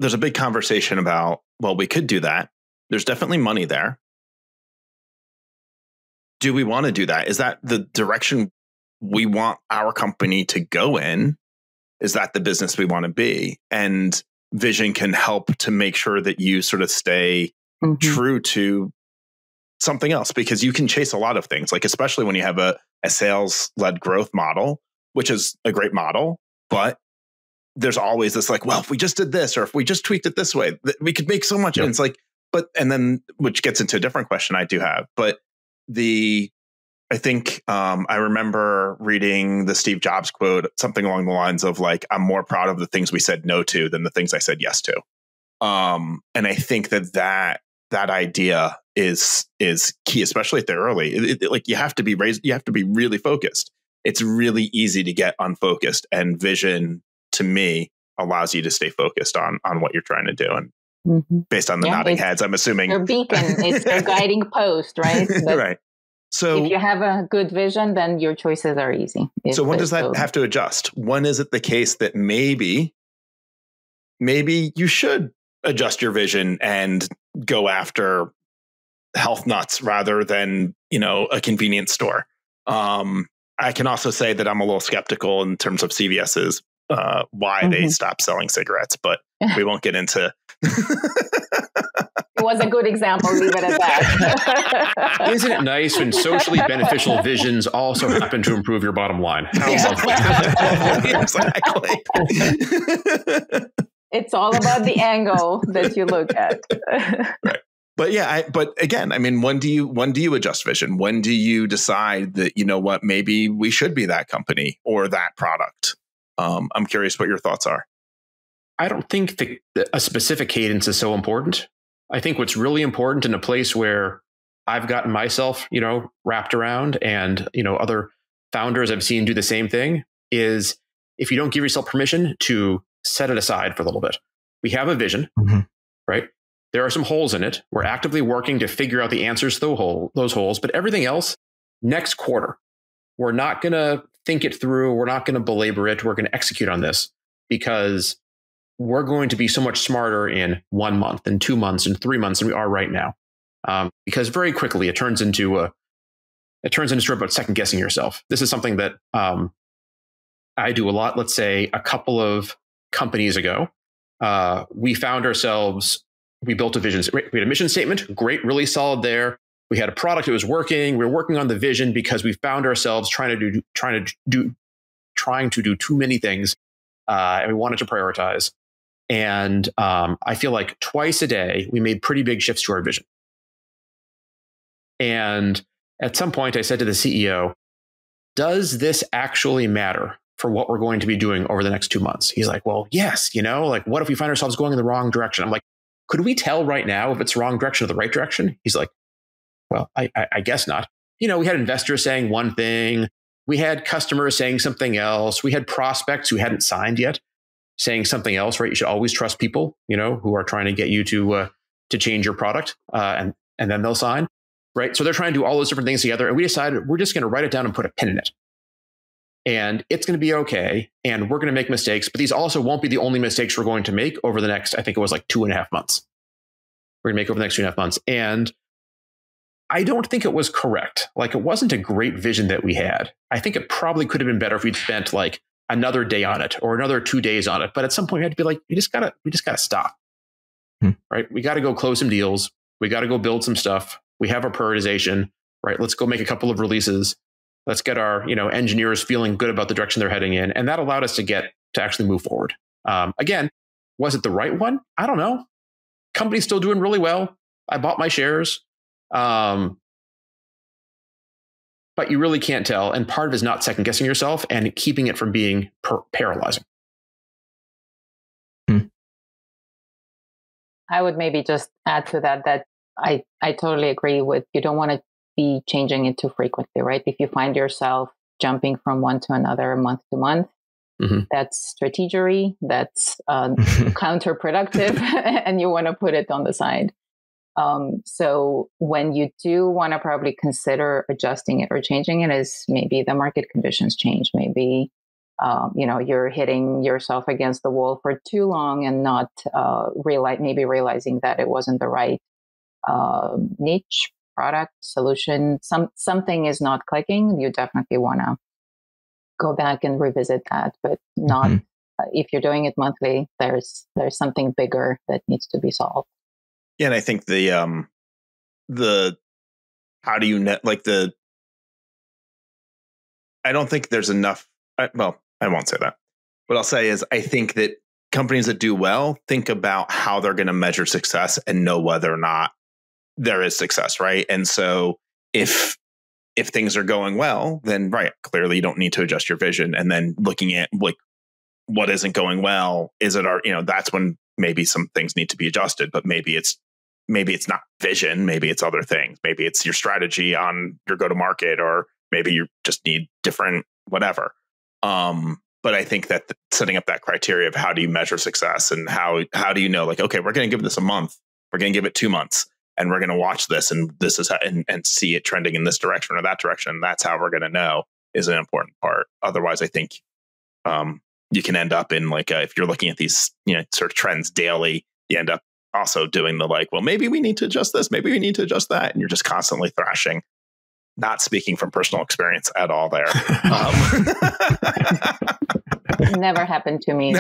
there's a big conversation about, well, we could do that. There's definitely money there. Do we want to do that? Is that the direction we want our company to go in? Is that the business we want to be? And vision can help to make sure that you sort of stay true to something else, because you can chase a lot of things, like especially when you have a sales-led growth model, which is a great model, but there's always this like, well, if we just did this, or if we just tweaked it this way, we could make so much. Yep. And it's like, but, and then, which gets into a different question I do have, but I think I remember reading the Steve Jobs quote, something along the lines of like, I'm more proud of the things we said no to than the things I said yes to. And I think that idea is key, especially at the early, like you have to be really focused. It's really easy to get unfocused, and vision to me allows you to stay focused on what you're trying to do. And based on the nodding heads, I'm assuming your beacon, it's your guiding post, right? But right. So if you have a good vision, then your choices are easy. So when does that have to adjust? When is it the case that maybe you should adjust your vision and go after health nuts rather than, a convenience store? I can also say that I'm a little skeptical in terms of CVS's why they stopped selling cigarettes, but we won't get into. It was a good example. Leave it at that. Isn't it nice when socially beneficial visions also happen to improve your bottom line? How lovely. Exactly. It's all about the angle that you look at. Right. But yeah, but again, I mean, when do you adjust vision? When do you decide that, what, maybe we should be that company or that product? I'm curious what your thoughts are. I don't think a specific cadence is so important. I think what's really important in a place where I've gotten myself, wrapped around, and, other founders I've seen do the same thing, is if you don't give yourself permission to set it aside for a little bit. We have a vision, right? There are some holes in it. We're actively working to figure out the answers to those holes, but everything else, next quarter, we're not going to think it through. We're not going to belabor it. We're going to execute on this, because we're going to be so much smarter in 1 month and 2 months and 3 months than we are right now. Because very quickly it turns into sort of about second guessing yourself. This is something that I do a lot. Let's say a couple of companies ago, we found ourselves, we built a vision. We had a mission statement, great, really solid there. We had a product that was working. We were working on the vision because we found ourselves trying to do too many things, and we wanted to prioritize. And I feel like twice a day we made pretty big shifts to our vision. And at some point, I said to the CEO, "Does this actually matter for what we're going to be doing over the next 2 months?" He's like, "Well, yes. Like, what if we find ourselves going in the wrong direction?" I'm like, "Could we tell right now if it's wrong direction or the right direction?" He's like, "Well, I guess not." We had investors saying one thing. We had customers saying something else. We had prospects who hadn't signed yet saying something else, right? You should always trust people, who are trying to get you to change your product, and then they'll sign, right? So they're trying to do all those different things together. And we decided we're just going to write it down and put a pin in it. And it's going to be okay. And we're going to make mistakes, but these also won't be the only mistakes we're going to make over the next, I think it was like 2.5 months. We're going to make over the next 2.5 months. And I don't think it was correct. Like, it wasn't a great vision that we had. I think it probably could have been better if we'd spent like another day on it or another 2 days on it. But at some point we had to be like, we just gotta stop, right? We got to go close some deals. We got to go build some stuff. We have our prioritization, right? Let's go make a couple of releases. Let's get our, engineers feeling good about the direction they're heading in. And that allowed us to actually move forward. Again, was it the right one? I don't know. Company's still doing really well. I bought my shares. But you really can't tell. And part of it is not second guessing yourself and keeping it from being paralyzing. I would maybe just add to that I totally agree with, you don't want to be changing it too frequently, right? If you find yourself jumping from one to another, month to month, that's strategery, that's counterproductive, and you want to put it on the side. So when you do want to probably consider adjusting it or changing it, is maybe the market conditions change. Maybe you're hitting yourself against the wall for too long and not realizing that it wasn't the right niche, product, solution. Something is not clicking. You definitely want to go back and revisit that, but not if you're doing it monthly. There's something bigger that needs to be solved. Yeah, and I think the how do you I don't think there's enough. Well, I won't say that. What I'll say is I think that companies that do well think about how they're going to measure success and know whether or not there is success, right? And so if things are going well, then clearly you don't need to adjust your vision. And then looking at like what isn't going well, is it that's when maybe some things need to be adjusted, but maybe it's not vision, maybe it's other things, maybe it's your strategy on your go to market, or maybe you just need different whatever. But I think that setting up that criteria of how do you measure success, and how do you know, like, okay, we're going to give this a month, we're going to give it 2 months, and we're going to watch this, and this is how, and see it trending in this direction or that direction. That's how we're going to know, is an important part. Otherwise, I think you can end up in like if you're looking at these sort of trends daily, you end up also doing the like, well, maybe we need to adjust this, maybe we need to adjust that, and you're just constantly thrashing. Not speaking from personal experience at all there. Never happened to me.